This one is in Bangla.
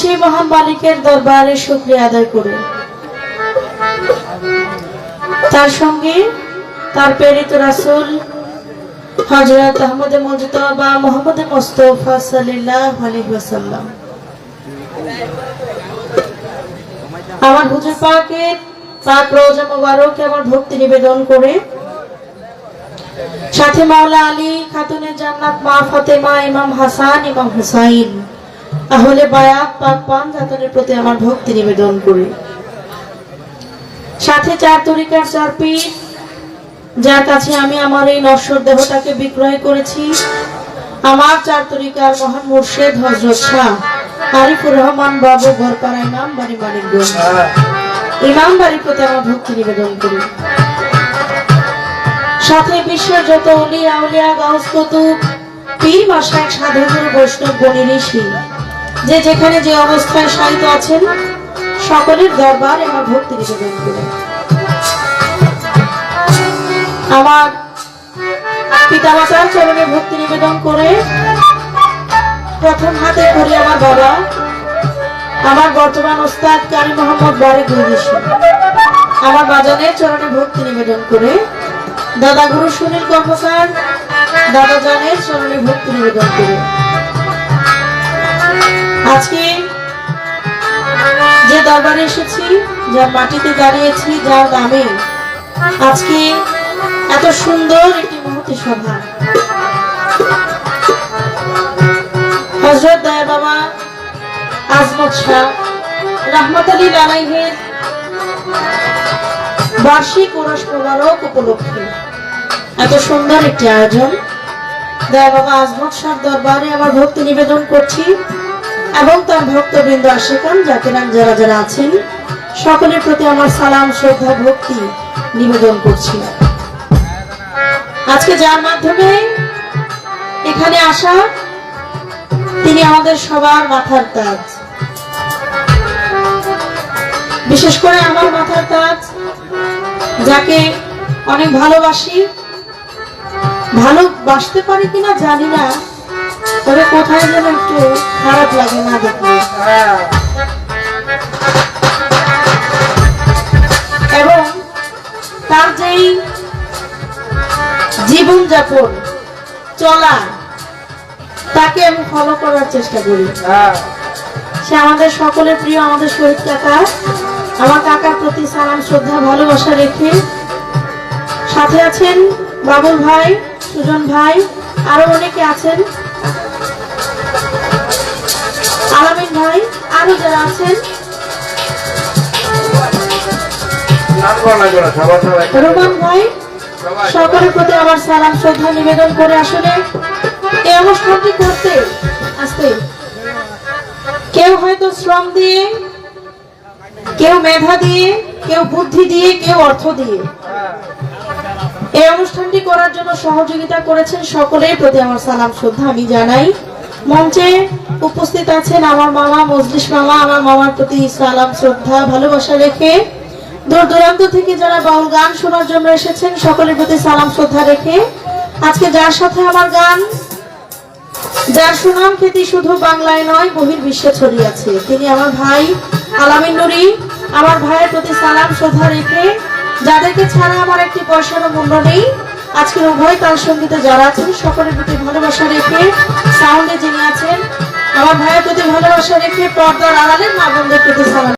সেই মহান মালিকের দরবারে শুকরিয়া আদায় করে তার সঙ্গে তার প্রেরিত রাসূল হযরত আহমদ মুজতবা মুহাম্মদ মুস্তাফা সাল্লাল্লাহু আলাইহি ওয়াসাল্লাম আমার হুজুর পাকের পাক রওজা মোবারকে আমার ভক্তি নিবেদন করে সাথে মাওলা আলী খাতুনে জান্নাত মা ফাতেমা ইমাম হাসান ইমাম হুসাইন আহলে বায়াত পাক পাঞ্জাতনের প্রতি আমার ভক্তি নিবেদন করি সাথে চার তরিকার চার পীর যার কাছে আমি আমার এই নশ্বর দেহটাকে বিক্রয় করেছি আমার চার তরিকার মহান মুর্শিদ হযরত শাহ আরিফুর রহমান বাবু ঘরপাড়া ইমাম বাড়ি মানিকগঞ্জ ইমাম বাড়ির প্রতি আমার ভক্তি নিবেদন করি সাথে বিশ্বের যত ওলিয়া আউলিয়া গাউস কুতুব পীর মাশায়েখ সাধুগুরু বৈষ্ণব বনি ঋষি যে যেখানে যে অবস্থায় শায়িত আছেন সকলের দরবারে আমার ভক্তি নিবেদন করি আমার পিতামাতার চরণে ভক্তি নিবেদন করে প্রথম হাতে করি আমার বাবা আমার বর্তমান ওস্তাদ কারি মোহাম্মদ বারেক ঋষি আমার বাজানের চরণে ভক্তি নিবেদন করে দাদা গুরু সুনীল কর্মকার দাদা জানের চরণে ভক্তি নিবেদন করে আজকে যে দরবারে এসেছি যার মাটিতে দাঁড়িয়েছি যার নামে আজকে এত সুন্দর একটি মহতি সভা হযরত দয়া বাবা আজমত শাহ রাহমাতুল্লাহি আলাইহির বার্ষিক ওরস মোবারক উপলক্ষে এত সুন্দর একটি আয়োজন দয়া বাবা আজমত শাহ দরবারে আমার ভক্তি নিবেদন করছি এবং তার ভক্তবৃন্দ আশিকান জাকিরান যারা যারা আছেন সকলের প্রতি আমার সালাম শ্রদ্ধা ভক্তি নিবেদন করছি আজকে যার মাধ্যমে এখানে আসা তিনি আমাদের সবার মাথার তাজ বিশেষ করে আমার মাথার তাজ যাকে অনেক ভালোবাসতে পারি কিনা জানি না তবে কোথায় যেন একটু খারাপ লাগে না দেখলে এবং তার যেই জীবনযাপন চলা তাকে আমি ফলো করার চেষ্টা করি সে আমাদের সকলের প্রিয় আমাদের শহীদ কাকা আমার কাকার প্রতি সালাম শ্রদ্ধা ভালোবাসা রেখে সাথে আছেন বাবুল ভাই সুজন ভাই আরো অনেকে আছেন আলামিন ভাই আরো যারা আছেন রোমান ভাই সকলের প্রতি আমার সালাম শ্রদ্ধা নিবেদন করে আসলে এই অনুষ্ঠানটি করতে আসতে কেউ হয়তো শ্রম দিয়ে কেউ মেধা দিয়ে কেউ বুদ্ধি দিয়ে কেউ অর্থ দিয়ে এই অনুষ্ঠানটি করার জন্য সহযোগিতা করেছেন সকলের প্রতি আমার সালাম শ্রদ্ধা আমি জানাই মঞ্চে উপস্থিত আছেন আমার মামা মজলিস মামা আমার মামার প্রতি সালাম শ্রদ্ধা ভালোবাসা রেখে দূর দূরান্ত থেকে যারা বাউল গান শোনার জন্য এসেছেন সকলের প্রতি সালাম শ্রদ্ধা রেখে আজকে যার সাথে আমার গান যার সুনাম খ্যাতি শুধু বাংলায় নয় বহির্বিশ্বে ছড়িয়ে আছে তিনি আমার ভাই আলামিন নুরি আমার ভাইয়ের প্রতি সালাম শ্রদ্ধা রেখে যাদেরকে ছাড়া আমার একটি পয়সারও মূল্য নেই আজকের উভয় তাল সঙ্গীতে যারা আছেন সকলের প্রতি ভালোবাসা রেখে সাউন্ডে যিনি আছেন আমার ভাইয়ের প্রতি ভালোবাসা রেখে পর্দার আড়ালের মা বোনদের প্রতি সালাম